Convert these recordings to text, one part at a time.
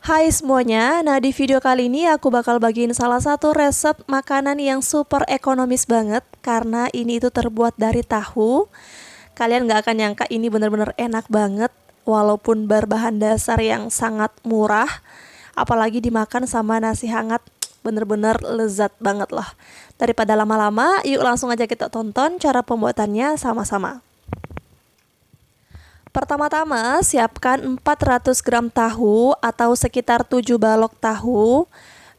Hai semuanya, nah di video kali ini aku bakal bagiin salah satu resep makanan yang super ekonomis banget. Karena ini itu terbuat dari tahu. Kalian gak akan nyangka ini bener-bener enak banget. Walaupun berbahan dasar yang sangat murah, apalagi dimakan sama nasi hangat, bener-bener lezat banget lah. Daripada lama-lama, yuk langsung aja kita tonton cara pembuatannya sama-sama. Pertama-tama, siapkan 400 gram tahu atau sekitar 7 balok tahu.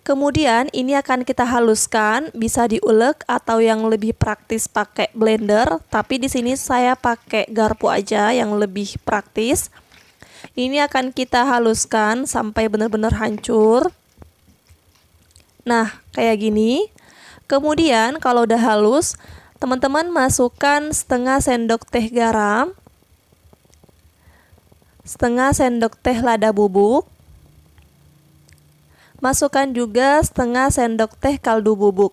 Kemudian ini akan kita haluskan, bisa diulek atau yang lebih praktis pakai blender, tapi di sini saya pakai garpu aja yang lebih praktis. Ini akan kita haluskan sampai benar-benar hancur. Nah, kayak gini. Kemudian kalau udah halus, teman-teman masukkan setengah sendok teh garam, setengah sendok teh lada bubuk, masukkan juga setengah sendok teh kaldu bubuk.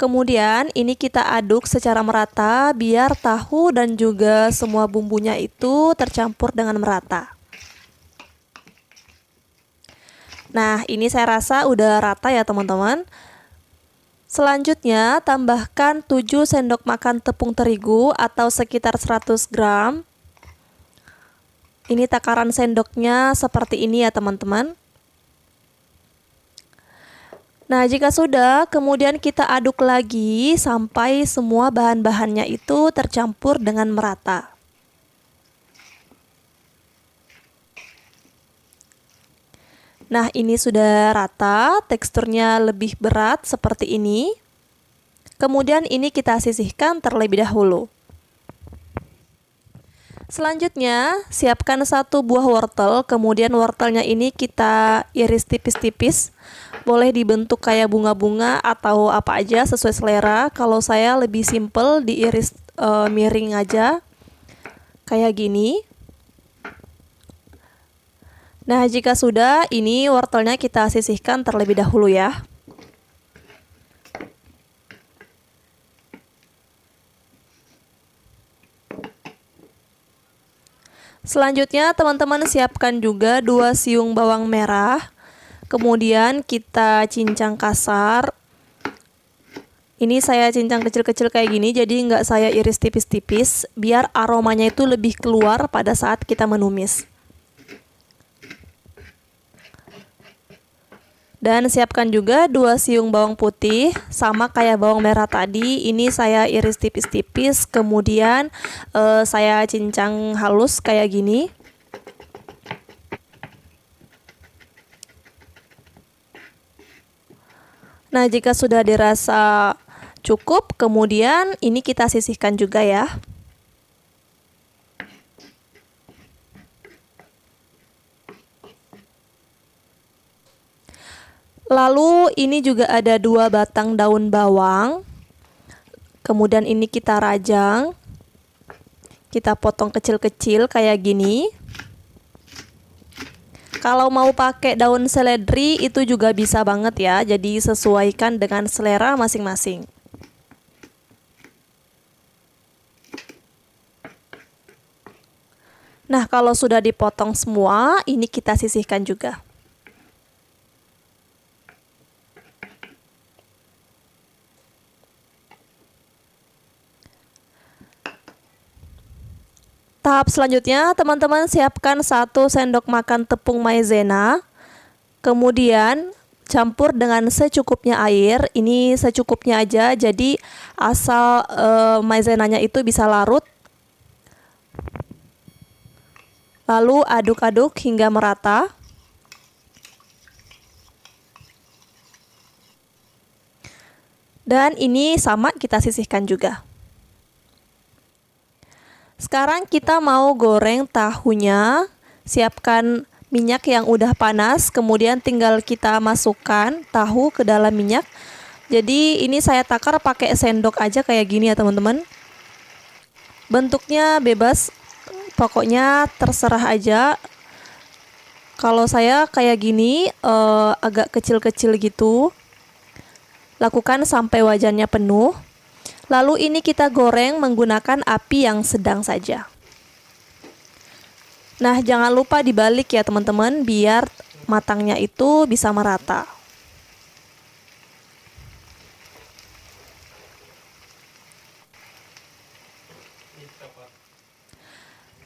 Kemudian ini kita aduk secara merata biar tahu dan juga semua bumbunya itu tercampur dengan merata. Nah, ini saya rasa udah rata ya teman-teman. Selanjutnya tambahkan 7 sendok makan tepung terigu atau sekitar 100 gram. Ini takaran sendoknya seperti ini ya teman-teman. Nah, jika sudah, kemudian kita aduk lagi sampai semua bahan-bahannya itu tercampur dengan merata. Nah, ini sudah rata, teksturnya lebih berat seperti ini. Kemudian ini kita sisihkan terlebih dahulu. Selanjutnya, siapkan 1 buah wortel, kemudian wortelnya ini kita iris tipis-tipis. Boleh dibentuk kayak bunga-bunga atau apa aja sesuai selera. Kalau saya lebih simple diiris miring aja, kayak gini. Nah, jika sudah, ini wortelnya kita sisihkan terlebih dahulu ya. Selanjutnya teman-teman siapkan juga 2 siung bawang merah. Kemudian kita cincang kasar. Ini saya cincang kecil-kecil kayak gini, jadi nggak saya iris tipis-tipis, biar aromanya itu lebih keluar pada saat kita menumis. Dan siapkan juga 2 siung bawang putih, sama kayak bawang merah tadi. Ini saya iris tipis-tipis, kemudian saya cincang halus kayak gini. Nah, jika sudah dirasa cukup, kemudian ini kita sisihkan juga ya. Lalu ini juga ada 2 batang daun bawang. Kemudian ini kita rajang. Kita potong kecil-kecil kayak gini. Kalau mau pakai daun seledri itu juga bisa banget ya. Jadi sesuaikan dengan selera masing-masing. Nah, kalau sudah dipotong semua, ini kita sisihkan juga. Tahap selanjutnya, teman-teman siapkan 1 sendok makan tepung maizena. Kemudian campur dengan secukupnya air. Ini secukupnya aja, jadi asal maizenanya itu bisa larut. Lalu aduk-aduk hingga merata. Dan ini sama kita sisihkan juga. Sekarang kita mau goreng tahunya. Siapkan minyak yang udah panas, kemudian tinggal kita masukkan tahu ke dalam minyak. Jadi ini saya takar pakai sendok aja kayak gini ya teman-teman. Bentuknya bebas, pokoknya terserah aja. Kalau saya kayak gini agak kecil-kecil gitu. Lakukan sampai wajannya penuh. Lalu ini kita goreng menggunakan api yang sedang saja. Nah, jangan lupa dibalik ya teman-teman, biar matangnya itu bisa merata.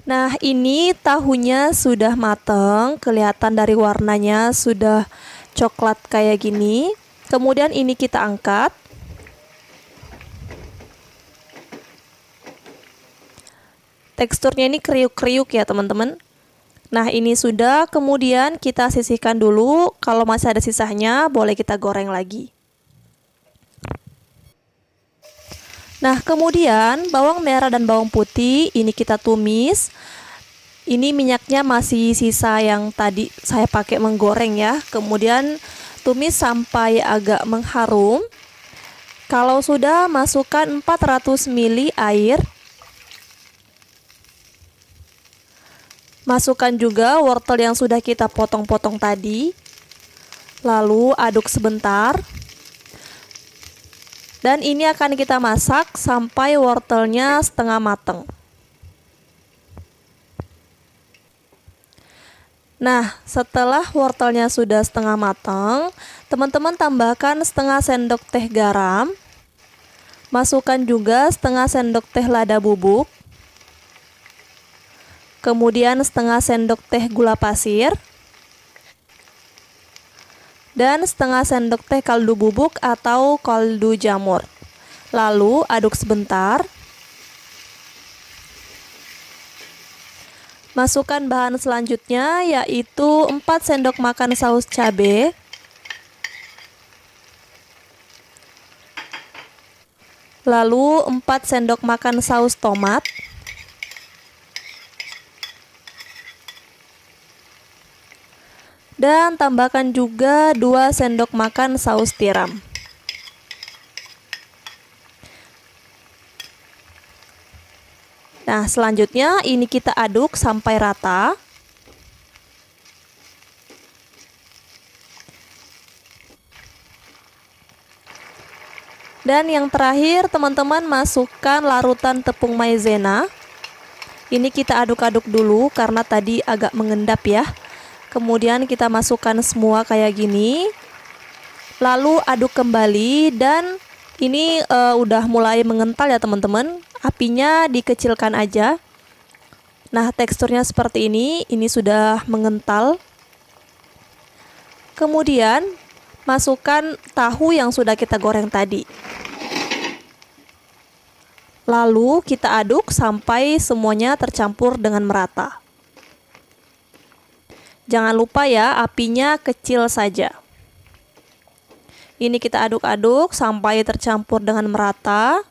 Nah, ini tahunya sudah matang, kelihatan dari warnanya sudah coklat kayak gini. Kemudian ini kita angkat. Teksturnya ini kriuk-kriuk ya teman-teman. Nah, ini sudah, kemudian kita sisihkan dulu. Kalau masih ada sisanya, boleh kita goreng lagi. Nah, kemudian bawang merah dan bawang putih ini kita tumis. Ini minyaknya masih sisa yang tadi saya pakai menggoreng ya. Kemudian tumis sampai agak mengharum. Kalau sudah, masukkan 400 ml air. Masukkan juga wortel yang sudah kita potong-potong tadi. Lalu aduk sebentar. Dan ini akan kita masak sampai wortelnya setengah matang. Nah, setelah wortelnya sudah setengah matang, teman-teman tambahkan setengah sendok teh garam. Masukkan juga setengah sendok teh lada bubuk. Kemudian setengah sendok teh gula pasir. Dan setengah sendok teh kaldu bubuk atau kaldu jamur. Lalu aduk sebentar. Masukkan bahan selanjutnya yaitu 4 sendok makan saus cabai. Lalu 4 sendok makan saus tomat. Dan tambahkan juga 2 sendok makan saus tiram. Nah, selanjutnya ini kita aduk sampai rata. Dan yang terakhir, teman-teman masukkan larutan tepung maizena. Ini kita aduk-aduk dulu karena tadi agak mengendap ya. Kemudian kita masukkan semua kayak gini. Lalu aduk kembali dan ini udah mulai mengental ya teman-teman. Apinya dikecilkan aja. Nah, teksturnya seperti ini sudah mengental. Kemudian masukkan tahu yang sudah kita goreng tadi. Lalu kita aduk sampai semuanya tercampur dengan merata. Jangan lupa ya, apinya kecil saja. Ini kita aduk-aduk sampai tercampur dengan merata.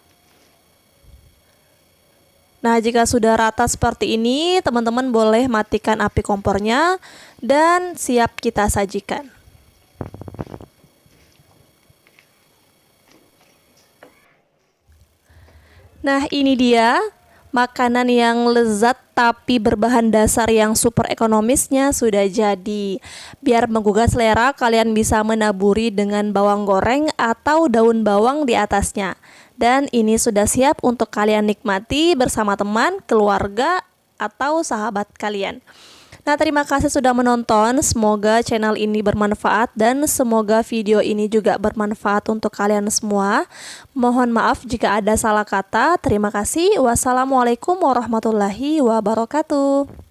Nah, jika sudah rata seperti ini, teman-teman boleh matikan api kompornya dan siap kita sajikan. Nah, ini dia makanan yang lezat tapi berbahan dasar yang super ekonomisnya sudah jadi. Biar menggugah selera, kalian bisa menaburi dengan bawang goreng atau daun bawang di atasnya. Dan ini sudah siap untuk kalian nikmati bersama teman, keluarga, atau sahabat kalian. Nah, terima kasih sudah menonton. Semoga channel ini bermanfaat dan semoga video ini juga bermanfaat untuk kalian semua. Mohon maaf jika ada salah kata. Terima kasih. Wassalamualaikum warahmatullahi wabarakatuh.